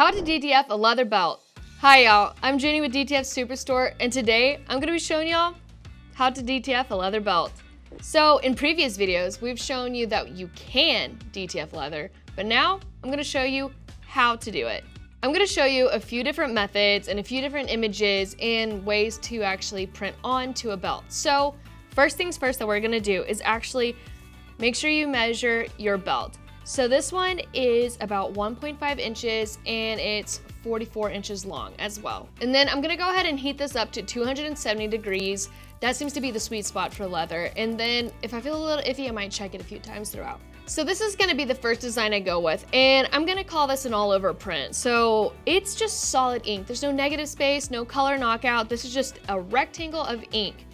How to DTF a leather belt. Hi y'all, I'm Jenny with Details Superstore, and today I'm going to be showing y'all how to DTF a leather belt. So in previous videos, we've shown you that you can DTF leather, but now I'm going to show you how to do it. I'm going to show you a few different methods and a few different images and ways to actually print onto a belt. So first things first that we're going to do is actually make sure you measure your belt. So this one is about 1.5 inches and it's 44 inches long as well. And then I'm gonna go ahead and heat this up to 270 degrees. That seems to be the sweet spot for leather. And then if I feel a little iffy, I might check it a few times throughout. So this is gonna be the first design I go with, and I'm gonna call this an all over print. So it's just solid ink. There's no negative space, no color knockout. This is just a rectangle of ink.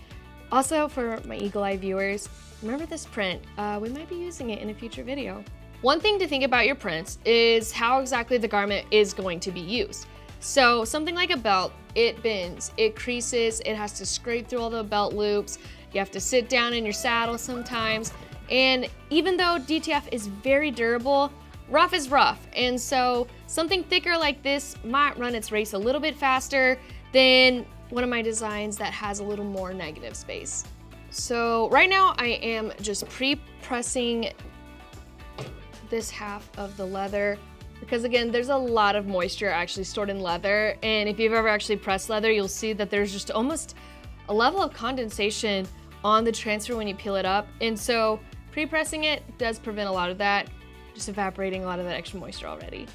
Also for my eagle eye viewers, remember this print. We might be using it in a future video. One thing to think about your prints is how exactly the garment is going to be used. So something like a belt, it bends, it creases, it has to scrape through all the belt loops, you have to sit down in your saddle sometimes, and even though DTF is very durable, rough is rough, and so something thicker like this might run its race a little bit faster than one of my designs that has a little more negative space. So right now I am just pre-pressing this half of the leather because again there's a lot of moisture actually stored in leather, and if you've ever actually pressed leather you'll see that there's just almost a level of condensation on the transfer when you peel it up, and so pre-pressing it does prevent a lot of that, just evaporating a lot of that extra moisture already.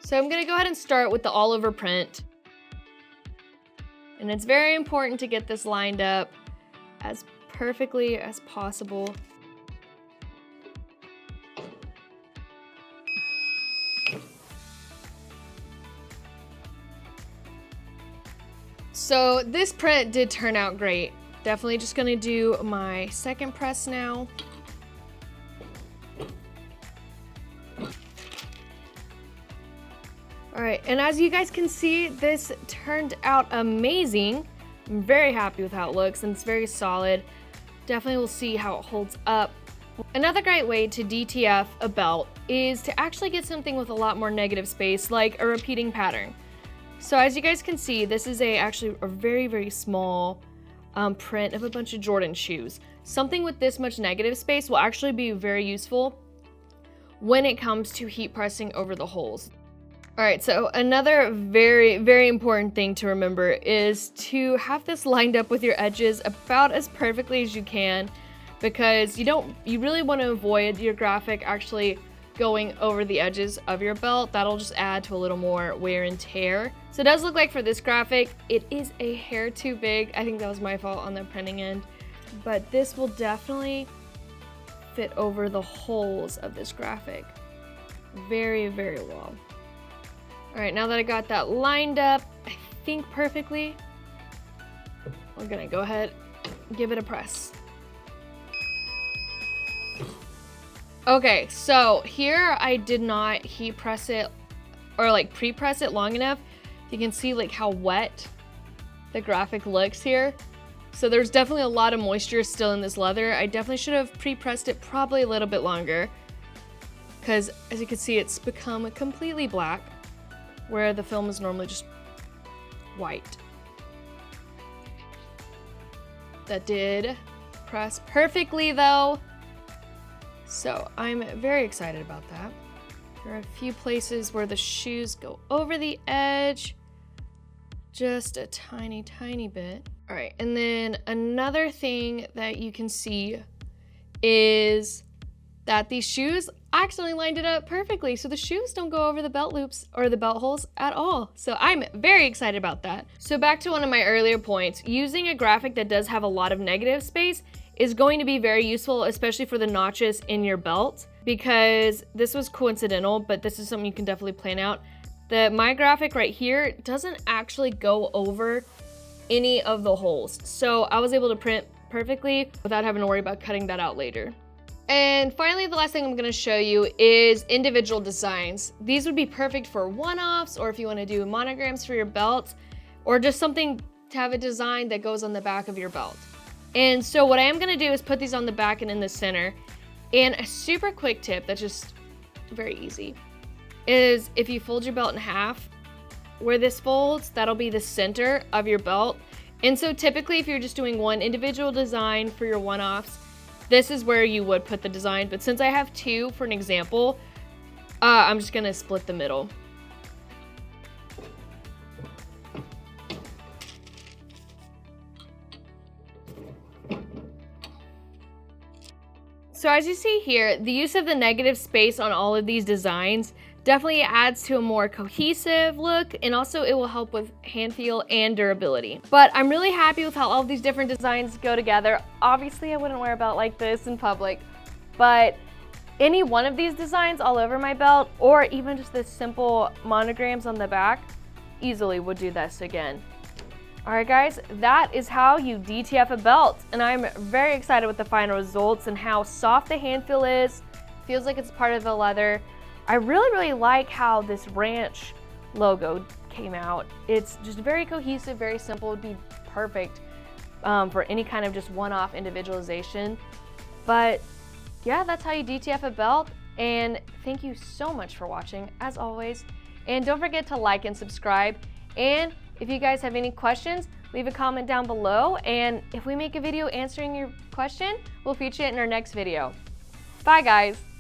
So I'm gonna go ahead and start with the all over print, and it's very important to get this lined up as perfectly as possible. So this print did turn out great. Definitely just gonna do my second press now. All right, and as you guys can see, this turned out amazing. I'm very happy with how it looks, and it's very solid. Definitely will see how it holds up. Another great way to DTF a belt is to actually get something with a lot more negative space, like a repeating pattern. So as you guys can see, this is actually a very, very small print of a bunch of Jordan shoes. Something with this much negative space will actually be very useful when it comes to heat pressing over the holes. All right, so another very, very important thing to remember is to have this lined up with your edges about as perfectly as you can, because you really want to avoid your graphic actually going over the edges of your belt. That'll just add to a little more wear and tear. So it does look like for this graphic, it is a hair too big. I think that was my fault on the printing end, but this will definitely fit over the holes of this graphic very, very well. All right, now that I got that lined up, I think perfectly, we're gonna go ahead and give it a press. Okay, so here I did not heat press it or like pre-press it long enough. You can see like how wet the graphic looks here. So there's definitely a lot of moisture still in this leather. I definitely should have pre-pressed it probably a little bit longer, because as you can see, it's become completely black where the film is normally just white. That did press perfectly though. So I'm very excited about that. There are a few places where the shoes go over the edge, just a tiny, tiny bit. All right, and then another thing that you can see is that these shoes actually lined it up perfectly. So the shoes don't go over the belt loops or the belt holes at all. So I'm very excited about that. So back to one of my earlier points, using a graphic that does have a lot of negative space is going to be very useful, especially for the notches in your belt, because this was coincidental, but this is something you can definitely plan out. That my graphic right here doesn't actually go over any of the holes. So I was able to print perfectly without having to worry about cutting that out later. And finally, the last thing I'm gonna show you is individual designs. These would be perfect for one-offs, or if you wanna do monograms for your belt, or just something to have a design that goes on the back of your belt. And so what I am gonna do is put these on the back and in the center. And a super quick tip that just very easy, is if you fold your belt in half, where this folds, that'll be the center of your belt. And so typically if you're just doing one individual design for your one-offs, this is where you would put the design. But since I have two for an example, I'm just gonna split the middle. So as you see here, the use of the negative space on all of these designs definitely adds to a more cohesive look, and also it will help with hand feel and durability. But I'm really happy with how all of these different designs go together. Obviously I wouldn't wear a belt like this in public, but any one of these designs all over my belt, or even just the simple monograms on the back, easily would do this again. All right guys, that is how you DTF a belt, and I'm very excited with the final results and how soft the hand feel is. Feels like it's part of the leather. I really like how this ranch logo came out. It's just very cohesive, very simple. It'd be perfect for any kind of just one-off individualization. But yeah, that's how you DTF a belt, and thank you so much for watching, as always. And don't forget to like and subscribe, and if you guys have any questions, leave a comment down below, and if we make a video answering your question, we'll feature it in our next video. Bye guys!